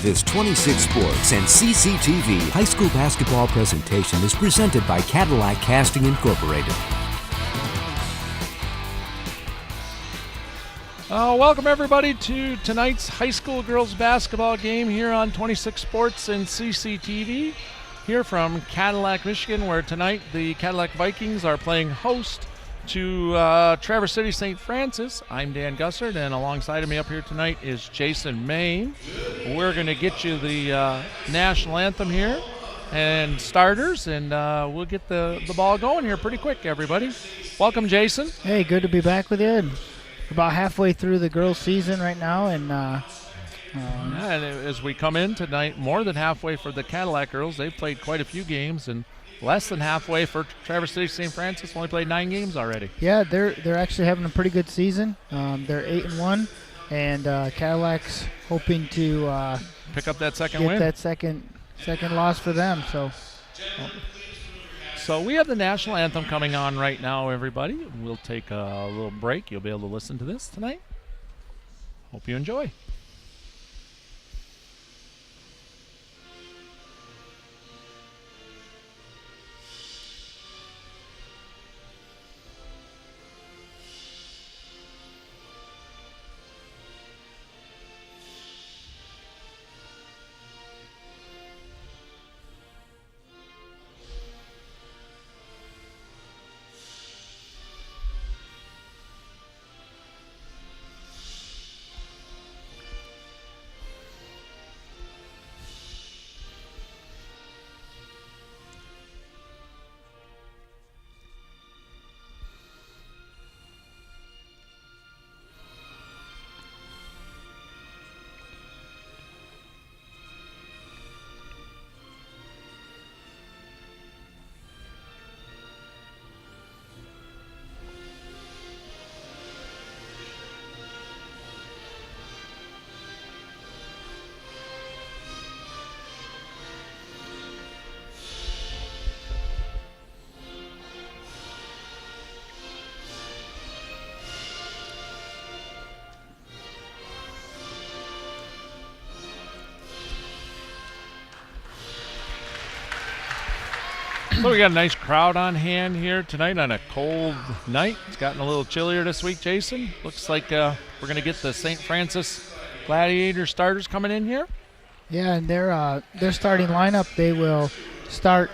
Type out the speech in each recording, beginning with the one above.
This 26 Sports and CCTV high school basketball presentation is presented by Cadillac Casting Incorporated. Welcome everybody to tonight's high school girls basketball game here on 26 Sports and CCTV. Here from Cadillac, Michigan, where tonight the Cadillac Vikings are playing host to Traverse City St. Francis. I'm Dan Gussert, and alongside of me up here tonight is Jason Main. We're going to get you the national anthem here and starters, and we'll get the ball going here pretty quick, everybody. Welcome, Jason. Hey, good to be back with you. And about halfway through the girls' season right now, and and as we come in tonight, more than halfway for the Cadillac girls. They've played quite a few games, and less than halfway for Traverse City St. Francis. Only played 9 games already. Yeah, they're actually having a pretty good season. They're 8-1, and Cadillac's hoping to pick up that second get win. That second loss for them. So we have the national anthem coming on right now, everybody. We'll take a little break. You'll be able to listen to this tonight. Hope you enjoy. So we got a nice crowd on hand here tonight on a cold night. It's gotten a little chillier this week, Jason. Looks like we're going to get the St. Francis Gladiators starters coming in here. Yeah, and their starting lineup, they will start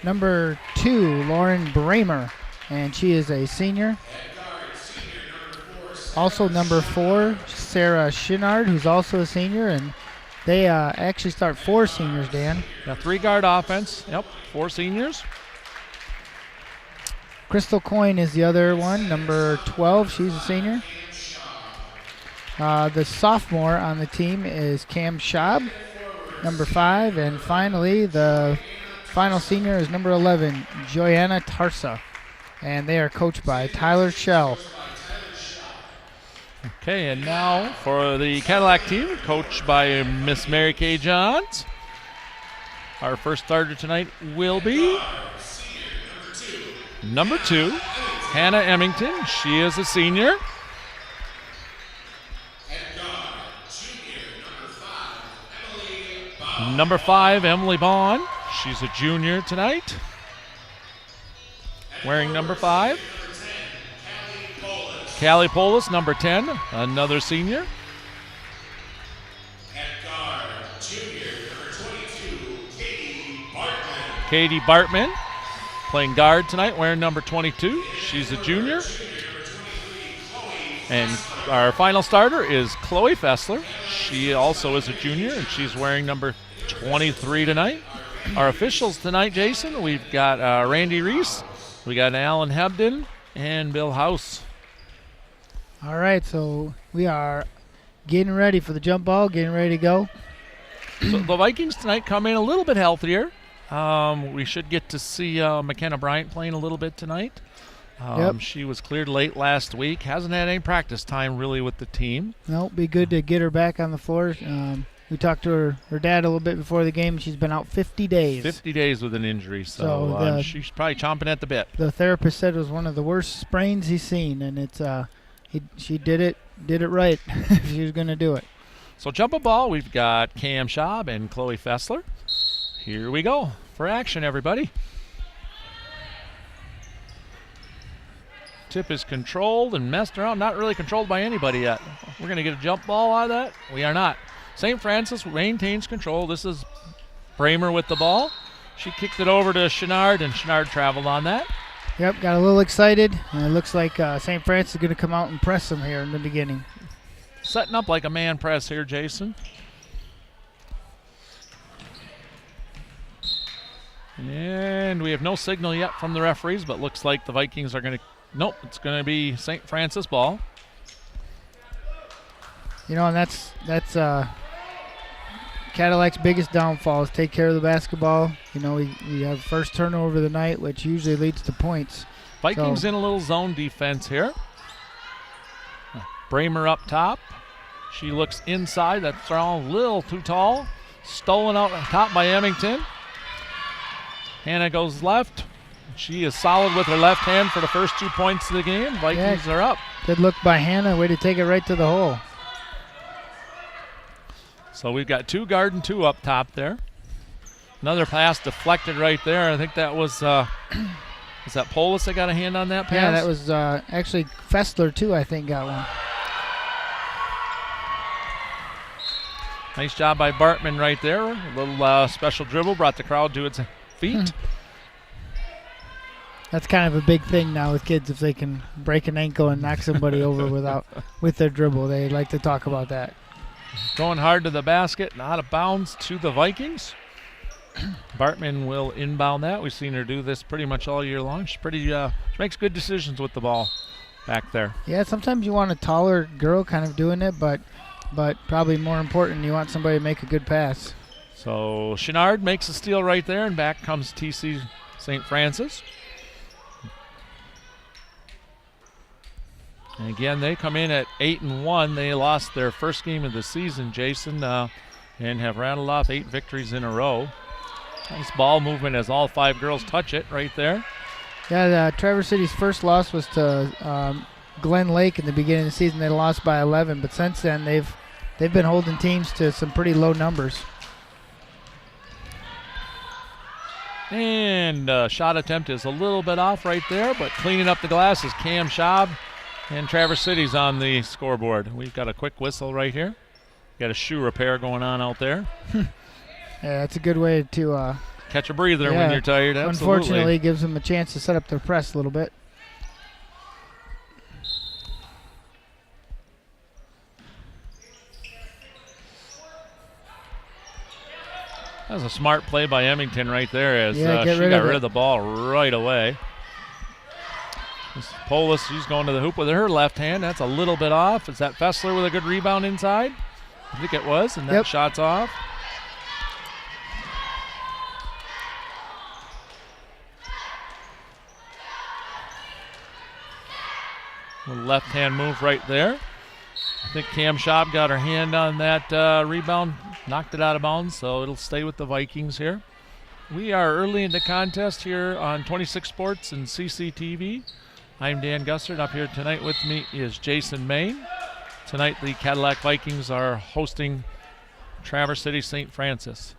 number 2, Lauren Bramer, and she is a senior. Also number 4, Sarah Shinard, who's also a senior, and they actually start 4 seniors, Dan. Yeah, 3-guard offense. Yep, 4 seniors. Crystal Coyne is the other one, number 12. She's a senior. The sophomore on the team is Cam Schaub, number 5. And finally, the final senior is number 11, Joanna Tarsa. And they are coached by Tyler Schell. Okay, and now for the Cadillac team, coached by Miss Mary Kay Johns. Our first starter tonight will be number 2, Hannah Emmington. She is a senior. Number 5, Emily Bond. She's a junior tonight. Wearing number 5. Callie Polis, number 10, another senior. At guard, junior, number 22, Katie Bartman, playing guard tonight, wearing number 22. She's a junior. And our final starter is Chloe Fessler. She also is a junior, and she's wearing number 23 tonight. Our officials tonight, Jason, we've got Randy Reese, we got Alan Hebden, and Bill House. All right, so we are getting ready for the jump ball, getting ready to go. So the Vikings tonight come in a little bit healthier. We should get to see McKenna Bryant playing a little bit tonight. Yep. She was cleared late last week. Hasn't had any practice time really with the team. No, be good to get her back on the floor. We talked to her dad a little bit before the game. She's been out 50 days. 50 days with an injury, so she's probably chomping at the bit. The therapist said it was one of the worst sprains he's seen, and it's she did it right if she was going to do it. So jump a ball, we've got Cam Schaub and Chloe Fessler. Here we go for action, everybody. Tip is controlled and messed around, not really controlled by anybody yet. We're going to get a jump ball out of that. We are not. St. Francis maintains control. This is Bramer with the ball. She kicked it over to Chenard, and Chenard traveled on that. Yep, got a little excited, and it looks like St. Francis is going to come out and press them here in the beginning. Setting up like a man press here, Jason. And we have no signal yet from the referees, but looks like the Vikings are going to, nope, it's going to be St. Francis ball. You know, and that's Cadillac's biggest downfall is take care of the basketball. You know, we have first turnover of the night, which usually leads to points. Vikings in a little zone defense here. Bramer up top. She looks inside. That's all a little too tall. Stolen out top by Emmington. Hannah goes left. She is solid with her left hand for the first 2 points of the game. Vikings are up. Good look by Hannah. Way to take it right to the hole. So we've got 2 guard and 2 up top there. Another pass deflected right there. I think that was that Polis that got a hand on that pass? Yeah, that was actually Fessler too, I think, got one. Nice job by Bartman right there. A little special dribble brought the crowd to its feet. That's kind of a big thing now with kids. If they can break an ankle and knock somebody over with their dribble, they like to talk about that. Going hard to the basket and out of bounds to the Vikings. Bartman will inbound that. We've seen her do this pretty much all year long. She's pretty, she makes good decisions with the ball back there. Yeah, sometimes you want a taller girl kind of doing it, but probably more important, you want somebody to make a good pass. So Chenard makes a steal right there, and back comes TC St. Francis. And again, they come in at 8-1. They lost their first game of the season, Jason, and have rattled off 8 victories in a row. Nice ball movement as all 5 girls touch it right there. Yeah, Traverse City's first loss was to Glen Lake in the beginning of the season. They lost by 11, but since then they've been holding teams to some pretty low numbers. And shot attempt is a little bit off right there, but cleaning up the glass is Cam Schaub. And Traverse City's on the scoreboard. We've got a quick whistle right here. Got a shoe repair going on out there. Yeah, that's a good way to catch a breather when you're tired. Absolutely. Unfortunately, gives them a chance to set up their press a little bit. That was a smart play by Emmington right there as she got rid of the ball right away. Polis, she's going to the hoop with her left hand. That's a little bit off. Is that Fessler with a good rebound inside? I think it was, and that shot's off. A left hand move right there. I think Cam Schaub got her hand on that rebound, knocked it out of bounds, so it'll stay with the Vikings here. We are early in the contest here on 26 Sports and CCTV. I'm Dan Gussert. Up here tonight with me is Jason Main. Tonight the Cadillac Vikings are hosting Traverse City St. Francis.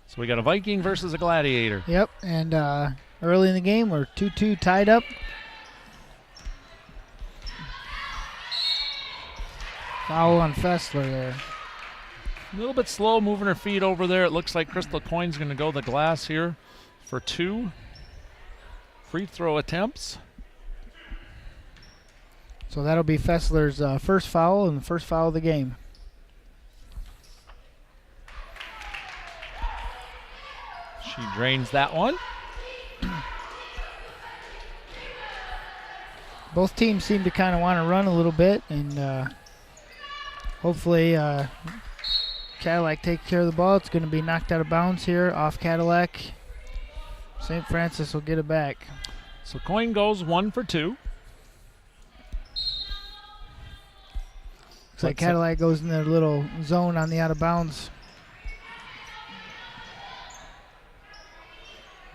So we got a Viking versus a Gladiator. Yep, and early in the game we're 2-2 tied up. Foul on Fessler there. A little bit slow moving her feet over there. It looks like Crystal Coyne's going to go the glass here for 2 free throw attempts. So that'll be Fessler's first foul and the first foul of the game. She drains that one. Both teams seem to kind of want to run a little bit, and hopefully Cadillac takes care of the ball. It's going to be knocked out of bounds here off Cadillac. St. Francis will get it back. So Coyne goes 1 for 2. Looks like Cadillac goes in their little zone on the out of bounds.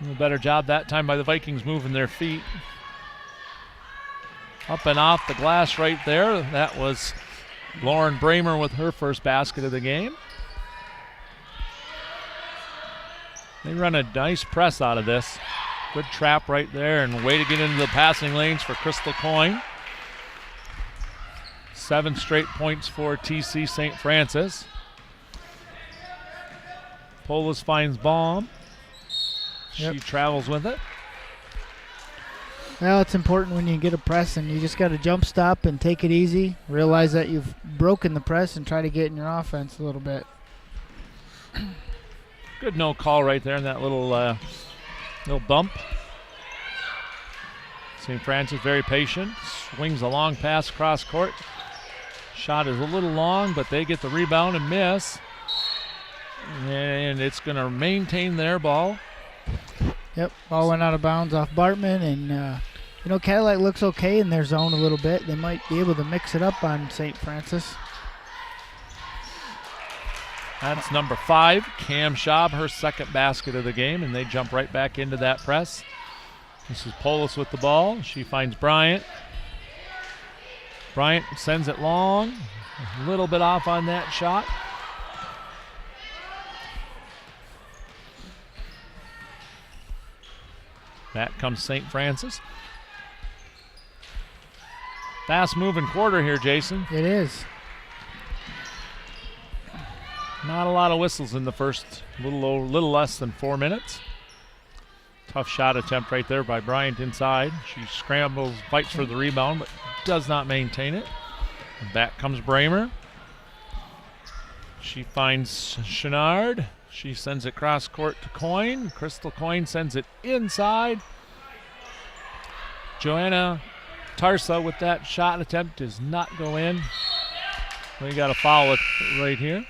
A better job that time by the Vikings moving their feet. Up and off the glass right there. That was Lauren Bramer with her first basket of the game. They run a nice press out of this. Good trap right there, and way to get into the passing lanes for Crystal Coyne. 7 straight points for TC St. Francis. Polis finds Baum. She travels with it. Well, it's important when you get a press and you just got to jump stop and take it easy. Realize that you've broken the press and try to get in your offense a little bit. Good no call right there in that little bump. St. Francis very patient. Swings a long pass across court. Shot is a little long, but they get the rebound and miss. And it's going to maintain their ball. Yep, ball went out of bounds off Bartman, and Cadillac looks okay in their zone a little bit. They might be able to mix it up on St. Francis. That's number 5, Cam Schaub, her second basket of the game, and they jump right back into that press. This is Polis with the ball. She finds Bryant. Bryant sends it long. A little bit off on that shot. Back comes St. Francis. Fast moving quarter here, Jason. It is. Not a lot of whistles in the first little less than 4 minutes. Tough shot attempt right there by Bryant inside. She scrambles, fights for the rebound, but does not maintain it. And back comes Bramer. She finds Chenard. She sends it cross court to Coyne. Crystal Coyne sends it inside. Joanna Tarsa with that shot attempt does not go in. We got a foul right here.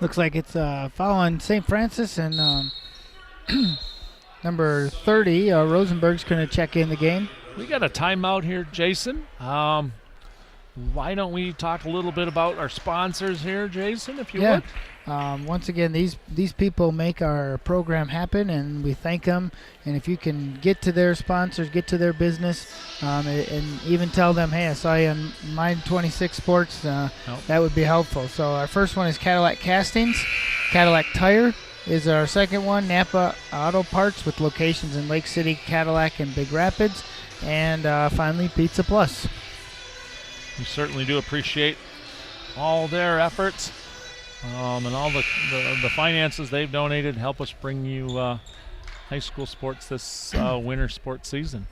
Looks like it's a foul on St. Francis, and number 30, Rosenberg's going to check in the game. We got a timeout here, Jason. Why don't we talk a little bit about our sponsors here, Jason, if you would? Once again, these people make our program happen, and we thank them. And if you can get to their sponsors, get to their business, and even tell them, hey, I saw you on My 26 Sports, that would be helpful. So our first one is Cadillac Castings. Cadillac Tire is our second one. Napa Auto Parts with locations in Lake City, Cadillac, and Big Rapids. And finally, Pizza Plus. We certainly do appreciate all their efforts and all the finances they've donated to help us bring you high school sports this winter sports season.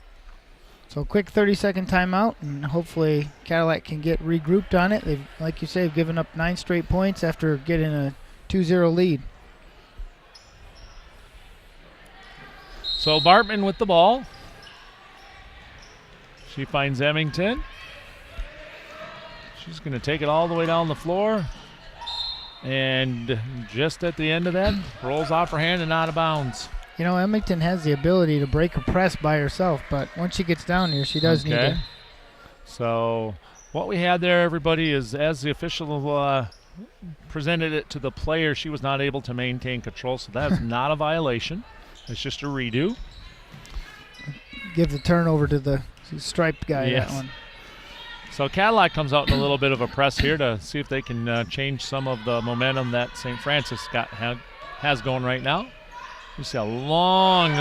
So quick 30-second timeout, and hopefully Cadillac can get regrouped on it. They've, like you say, have given up 9 straight points after getting a 2-0 lead. So Bartman with the ball. She finds Emmington. She's going to take it all the way down the floor. And just at the end of that, rolls off her hand and out of bounds. You know, Emmington has the ability to break a press by herself, but once she gets down here, she does need to. So what we had there, everybody, is as the official presented it to the player, she was not able to maintain control. So that is not a violation. It's just a redo. Give the turnover to the striped guy, that one. So Cadillac comes out in a little bit of a press here to see if they can change some of the momentum that St. Francis has going right now. You see a long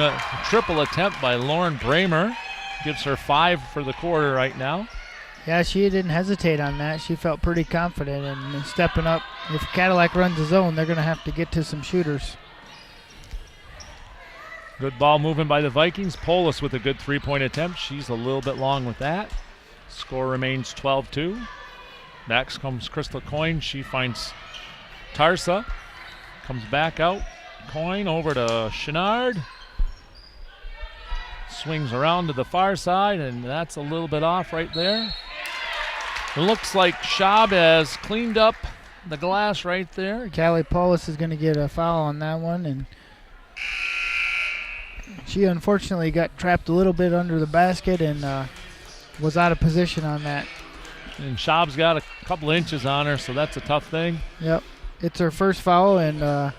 triple attempt by Lauren Bramer. Gives her 5 for the quarter right now. Yeah, she didn't hesitate on that. She felt pretty confident in stepping up. If Cadillac runs the zone, they're going to have to get to some shooters. Good ball moving by the Vikings. Polis with a good 3-point attempt. She's a little bit long with that. Score remains 12-2. Back comes Crystal Coyne. She finds Tarsa. Comes back out. Coyne over to Chenard. Swings around to the far side, and that's a little bit off right there. It looks like Schaub has cleaned up the glass right there. Callie Paulus is going to get a foul on that one, and she unfortunately got trapped a little bit under the basket and was out of position on that. And Schaub's got a couple inches on her, so that's a tough thing. Yep. It's her first foul, and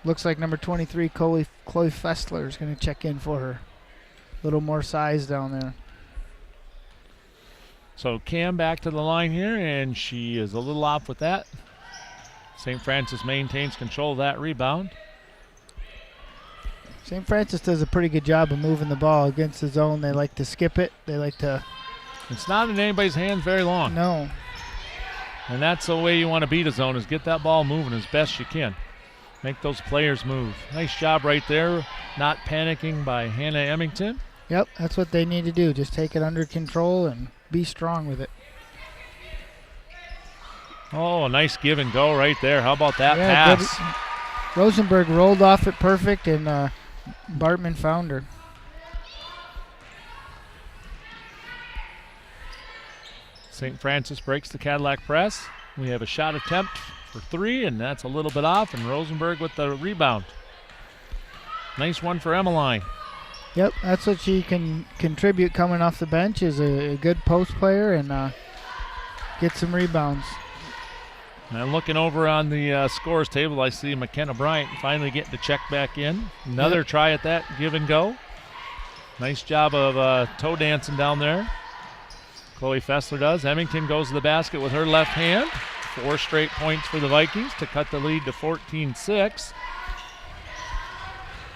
looks like number 23, Chloe Fessler, is going to check in for her. A little more size down there. So Cam back to the line here, and she is a little off with that. St. Francis maintains control of that rebound. St. Francis does a pretty good job of moving the ball against the zone. They like to skip it. They like to... It's not in anybody's hands very long. No. And that's the way you want to beat a zone, is get that ball moving as best you can. Make those players move. Nice job right there, not panicking by Hannah Emmington. Yep, that's what they need to do. Just take it under control and be strong with it. Oh, a nice give and go right there. How about that pass? Good. Rosenberg rolled off it perfect, and Bartman found her. St. Francis breaks the Cadillac press. We have a shot attempt for 3, and that's a little bit off, and Rosenberg with the rebound. Nice one for Emmeline. Yep, that's what she can contribute coming off the bench, is a good post player and get some rebounds. And looking over on the scores table, I see McKenna Bryant finally getting to check back in. Another try at that give and go. Nice job of toe dancing down there. Chloe Fessler does. Emmington goes to the basket with her left hand. 4 straight points for the Vikings to cut the lead to 14-6.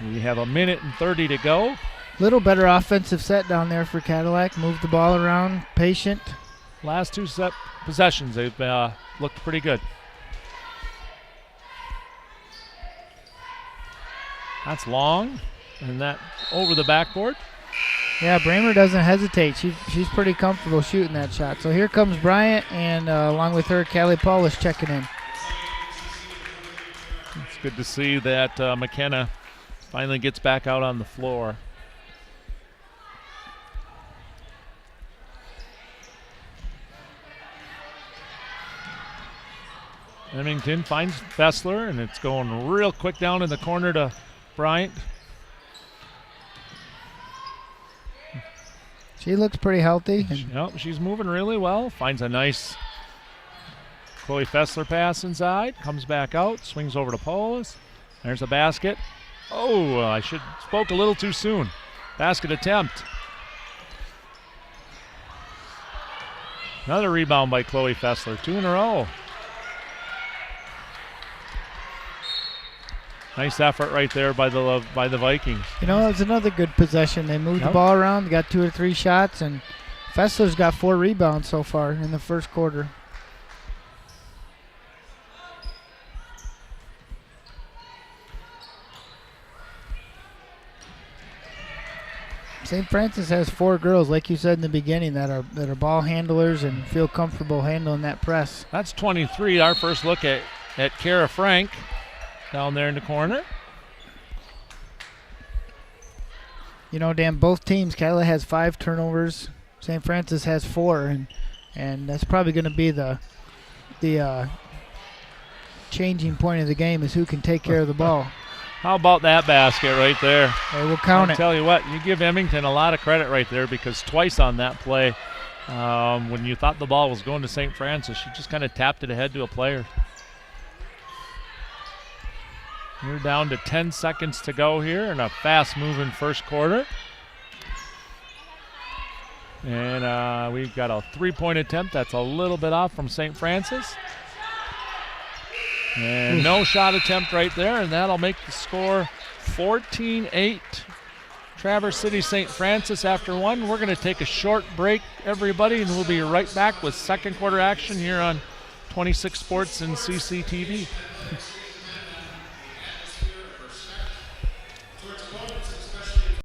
We have a minute and 30 to go. Little better offensive set down there for Cadillac. Move the ball around, patient. Last 2 set possessions, they've looked pretty good. That's long, and that over the backboard. Yeah, Bramer doesn't hesitate. She's pretty comfortable shooting that shot. So here comes Bryant, and along with her, Callie Paulus checking in. It's good to see that McKenna finally gets back out on the floor. Emmington finds Fessler, and it's going real quick down in the corner to Bryant. She looks pretty healthy. Yep, she's moving really well. Finds a nice Chloe Fessler pass inside. Comes back out, swings over to Paulus. There's a basket. Oh, I spoke a little too soon. Basket attempt. Another rebound by Chloe Fessler. 2 in a row. Nice effort right there by the Vikings. You know, it was another good possession. They moved the ball around, got 2 or 3 shots, and Fessler's got 4 rebounds so far in the first quarter. St. Francis has 4 girls, like you said in the beginning, that are ball handlers and feel comfortable handling that press. That's 23. Our first look at Kara Frank down there in the corner. You know, Dan, both teams, Cadillac has 5 turnovers. St. Francis has 4, and that's probably going to be the changing point of the game, is who can take care of the ball. How about that basket right there? Hey, we'll count it. I'll tell you what, you give Emmington a lot of credit right there, because twice on that play, when you thought the ball was going to St. Francis, she just kind of tapped it ahead to a player. We're down to 10 seconds to go here in a fast-moving first quarter. And we've got a 3-point attempt. That's a little bit off from St. Francis. And no shot attempt right there, and that'll make the score 14-8. Traverse City St. Francis after 1. We're going to take a short break, everybody, and we'll be right back with second quarter action here on 26 Sports and CCTV.